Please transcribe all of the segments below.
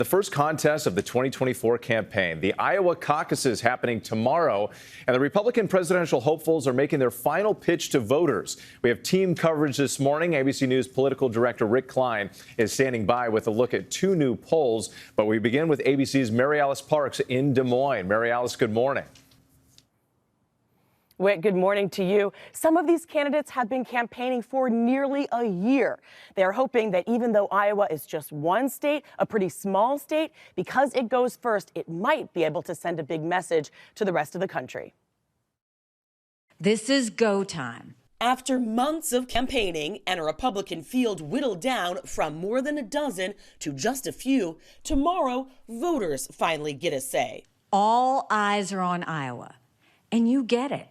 The first contest of the 2024 campaign, the Iowa caucuses happening tomorrow, and the Republican presidential hopefuls are making their final pitch to voters. We have team coverage this morning. ABC News political director Rick Klein is standing by with a look at two new polls. But we begin with ABC's MaryAlice Parks in Des Moines. MaryAlice, good morning. Whit, good morning to you. Some of these candidates have been campaigning for nearly a year. They're hoping that even though Iowa is just one state, a pretty small state, because it goes first, it might be able to send a big message to the rest of the country. This is go time. After months of campaigning and a Republican field whittled down from more than a dozen to just a few, tomorrow voters finally get a say. All eyes are on Iowa, and you get it.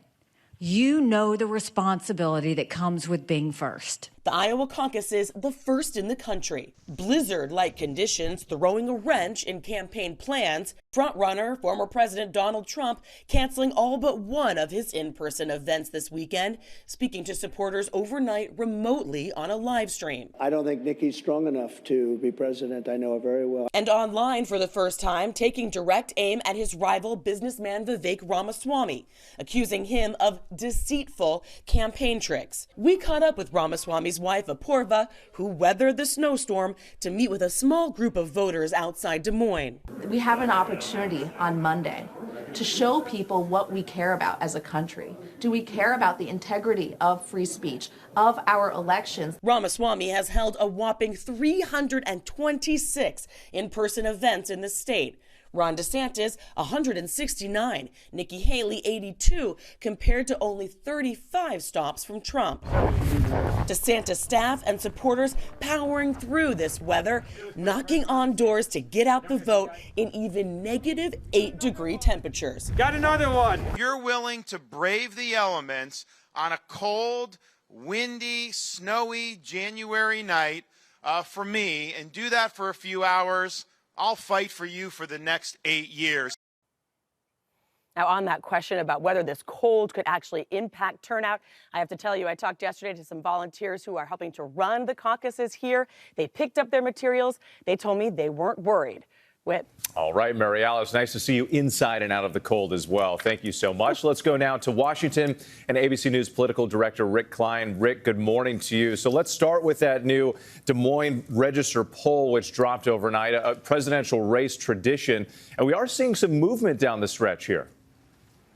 You know the responsibility that comes with being first. The Iowa caucus is the first in the country. Blizzard-like conditions throwing a wrench in campaign plans. Frontrunner, former President Donald Trump, canceling all but one of his in-person events this weekend, speaking to supporters overnight remotely on a live stream. I don't think Nikki's strong enough to be president. I know her very well. And online for the first time, taking direct aim at his rival businessman Vivek Ramaswamy, accusing him of deceitful campaign tricks. We caught up with Ramaswamy's wife, Apurva, who weathered the snowstorm to meet with a small group of voters outside Des Moines. We have an opportunity on Monday to show people what we care about as a country. Do we care about the integrity of free speech, of our elections? Ramaswamy has held a whopping 326 in-person events in the state. Ron DeSantis, 169, Nikki Haley, 82, compared to only 35 stops from Trump. DeSantis staff and supporters powering through this weather, knocking on doors to get out the vote in even negative 8-degree temperatures. Got another one. You're willing to brave the elements on a cold, windy, snowy January night for me and do that for a few hours. I'll fight for you for the next 8 years. Now, on that question about whether this cold could actually impact turnout, I have to tell you, I talked yesterday to some volunteers who are helping to run the caucuses here. They picked up their materials. They told me they weren't worried. Whit. All right, MaryAlice, nice to see you inside and out of the cold as well. Thank you so much. Let's go now to Washington and ABC News political director Rick Klein. Rick, good morning to you. So let's start with that new Des Moines Register poll, which dropped overnight, a presidential race tradition. And we are seeing some movement down the stretch here.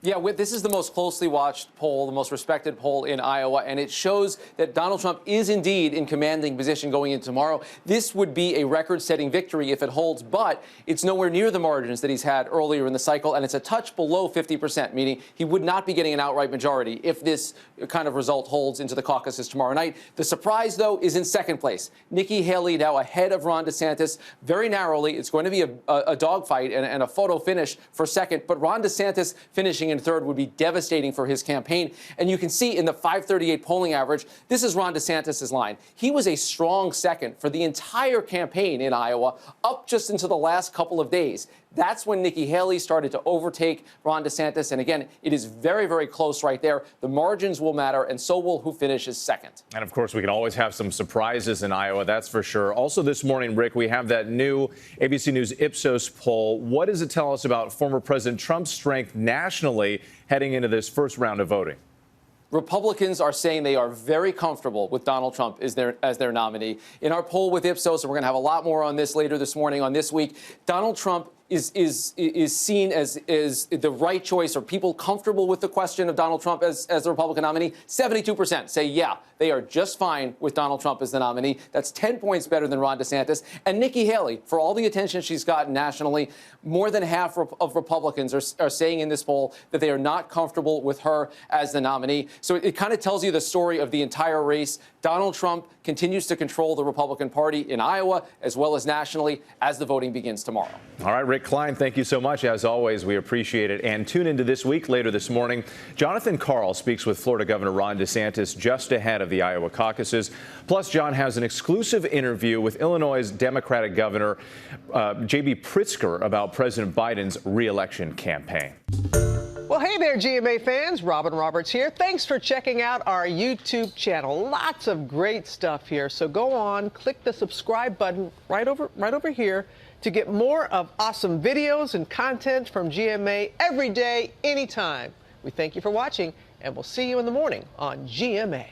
Yeah, this is the most closely watched poll, the most respected poll in Iowa, and it shows that Donald Trump is indeed in commanding position going into tomorrow. This would be a record-setting victory if it holds, but it's nowhere near the margins that he's had earlier in the cycle, and it's a touch below 50%, meaning he would not be getting an outright majority if this kind of result holds into the caucuses tomorrow night. The surprise, though, is in second place. Nikki Haley now ahead of Ron DeSantis very narrowly. It's going to be a dogfight and a photo finish for second, but Ron DeSantis finishing in third would be devastating for his campaign. And you can see in the 538 polling average, this is Ron DeSantis' line. He was a strong second for the entire campaign in Iowa, up just into the last couple of days. That's when Nikki Haley started to overtake Ron DeSantis. And again, it is very, very close right there. The margins will matter, and so will who finishes second. And of course, we can always have some surprises in Iowa, that's for sure. Also this morning, Rick, we have that new ABC News Ipsos poll. What does it tell us about former President Trump's strength nationally heading into this first round of voting? Republicans are saying they are very comfortable with Donald Trump as their nominee. In our poll with Ipsos, and we're going to have a lot more on this later this morning on This Week, Donald Trump is seen as the right choice. Are people comfortable with the question of Donald Trump as the Republican nominee? 72% say, yeah, they are just fine with Donald Trump as the nominee. That's 10 points better than Ron DeSantis. And Nikki Haley, for all the attention she's gotten nationally, more than half of Republicans are saying in this poll that they are not comfortable with her as the nominee. So it kind of tells you the story of the entire race. Donald Trump continues to control the Republican Party in Iowa as well as nationally as the voting begins tomorrow. All right, Rick Klein, thank you so much. As always, we appreciate it. And tune into This Week later this morning. Jonathan Karl speaks with Florida Governor Ron DeSantis just ahead of the Iowa caucuses. Plus, John has an exclusive interview with Illinois' Democratic Governor J.B. Pritzker about President Biden's re-election campaign. Well, hey there, GMA fans. Robin Roberts here. Thanks for checking out our YouTube channel. Lots of great stuff here. So go on, click the subscribe button right over here. To get more of awesome videos and content from GMA every day, anytime. We thank you for watching, and we'll see you in the morning on GMA.